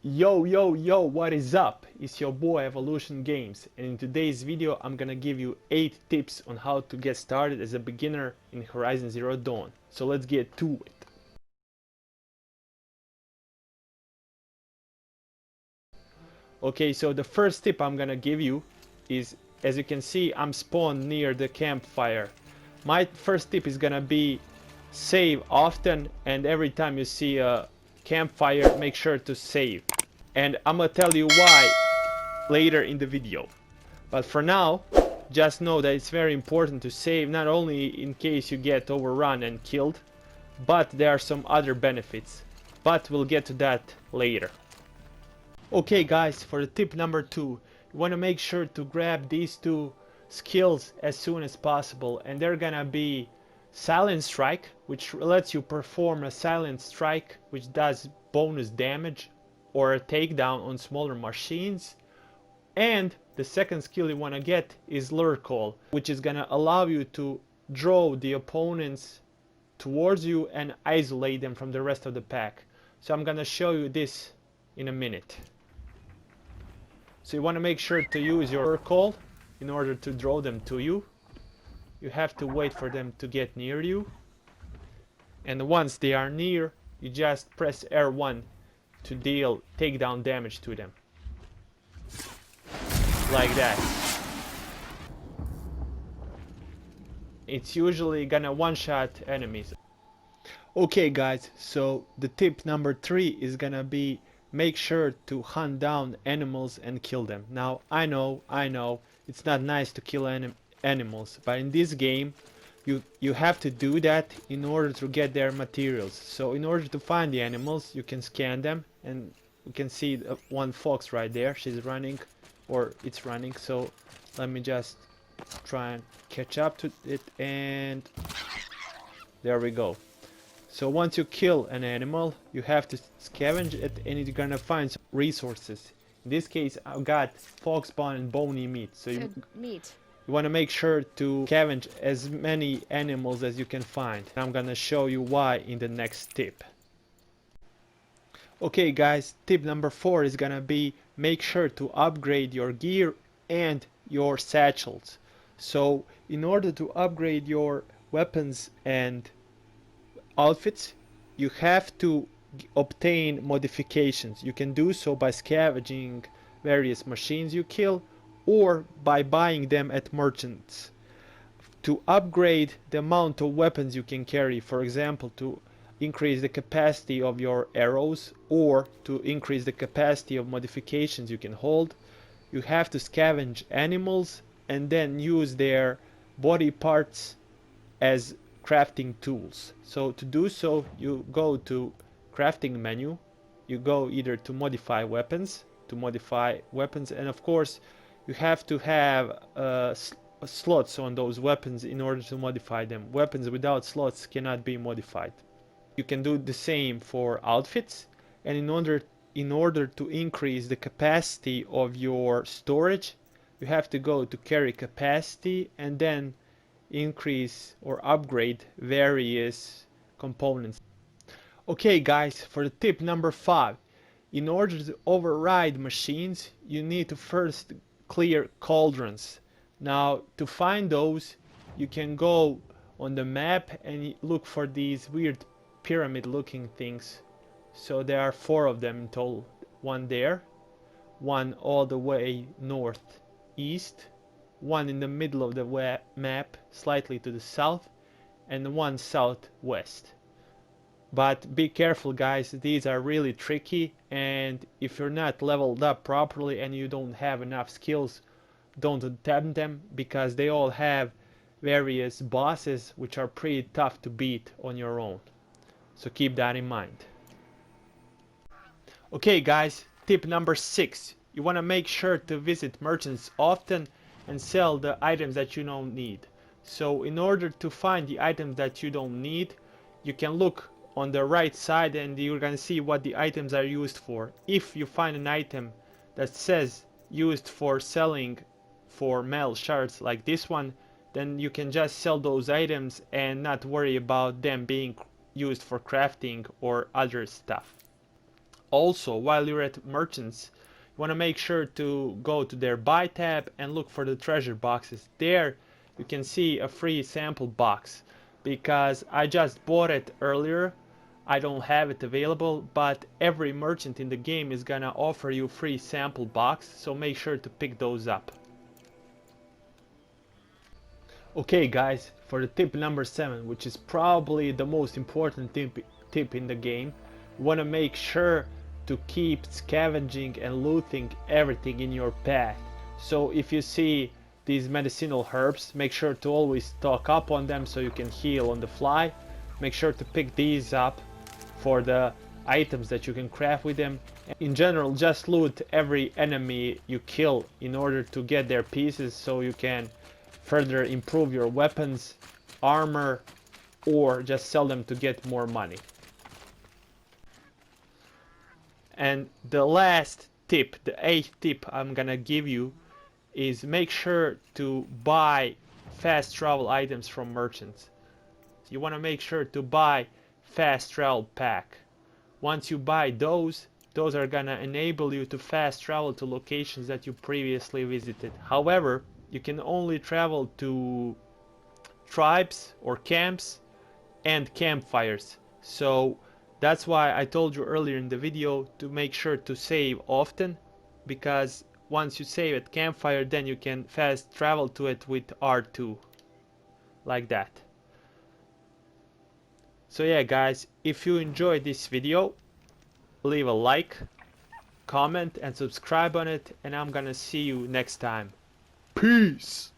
Yo, what is up? It's your boy Evolution Games, and in today's video I'm gonna give you 8 tips on how to get started as a beginner in Horizon Zero Dawn. So let's get to it. Okay, so the first tip I'm gonna give you is, as you can see, I'm spawned near the campfire. My first tip is gonna be save often, and every time you see a campfire, make sure to save. And I'm gonna tell you why later in the video. But for now, just know that it's very important to save, not only in case you get overrun and killed, but there are some other benefits. But we'll get to that later. Okay guys, for the tip number 2, you want to make sure to grab these 2 skills as soon as possible, and they're gonna be Silent Strike, which lets you perform a silent strike which does bonus damage or a takedown on smaller machines, and the second skill you want to get is Lure Call, which is gonna allow you to draw the opponents towards you and isolate them from the rest of the pack. So I'm gonna show you this in a minute. So you want to make sure to use your Lure Call in order to draw them to you. You have to wait for them to get near you, and once they are near, you just press R1 to deal takedown damage to them. Like that. It's usually gonna one-shot enemies. Okay guys, so the tip number 3 is gonna be make sure to hunt down animals and kill them. Now I know it's not nice to kill animals, but in this game you have to do that in order to get their materials. So in order to find the animals, you can scan them, and you can see one fox right there. She's running, or it's running. So let me just try and catch up to it, and there we go. So once you kill an animal, you have to scavenge it, and you're gonna find some resources. In this case, I've got fox bone and bony meat. So you want to make sure to scavenge as many animals as you can find. I'm gonna show you why in the next tip. Okay guys, tip number 4 is gonna be make sure to upgrade your gear and your satchels. So in order to upgrade your weapons and outfits, you have to obtain modifications. You can do so by scavenging various machines you kill, or by buying them at merchants. To upgrade the amount of weapons you can carry, for example, to increase the capacity of your arrows, or to increase the capacity of modifications you can hold, you have to scavenge animals and then use their body parts as crafting tools. So to do so, you go to crafting menu, you go either to modify weapons, and of course you have to have slots on those weapons in order to modify them. Weapons without slots cannot be modified. You can do the same for outfits, and in order to increase the capacity of your storage, you have to go to carry capacity and then increase or upgrade various components. Okay guys, for the tip number 5, in order to override machines, you need to first clear cauldrons. Now to find those, you can go on the map and look for these weird pyramid looking things. So there are 4 of them in total. One there, one all the way northeast, one in the middle of the map slightly to the south, and one southwest. But be careful guys, these are really tricky, and if you're not leveled up properly and you don't have enough skills, don't attempt them, because they all have various bosses which are pretty tough to beat on your own. So keep that in mind. Okay guys, tip number 6. You want to make sure to visit merchants often and sell the items that you don't need. So in order to find the items that you don't need, you can look on the right side and you're gonna see what the items are used for. If you find an item that says used for selling for metal shards like this one, then you can just sell those items and not worry about them being used for crafting or other stuff. Also, while you're at merchants, you want to make sure to go to their buy tab and look for the treasure boxes. There you can see a free sample box, because I just bought it earlier. I don't have it available, but every merchant in the game is gonna offer you free sample box, so make sure to pick those up. Okay guys, for the tip number 7, which is probably the most important tip in the game, you want to make sure to keep scavenging and looting everything in your path. So if you see these medicinal herbs, make sure to always stock up on them so you can heal on the fly. Make sure to pick these up for the items that you can craft with them. In general, just loot every enemy you kill in order to get their pieces so you can further improve your weapons, armor, or just sell them to get more money. And the last tip, the 8th tip I'm gonna give you, is make sure to buy fast travel items from merchants. You want to make sure to buy fast travel pack. Once you buy those are gonna enable you to fast travel to locations that you previously visited. However, you can only travel to tribes or camps and campfires. So that's why I told you earlier in the video to make sure to save often, because once you save at campfire, then you can fast travel to it with R2, like that. So yeah guys, if you enjoyed this video, leave a like, comment and subscribe on it, and I'm gonna see you next time. Peace!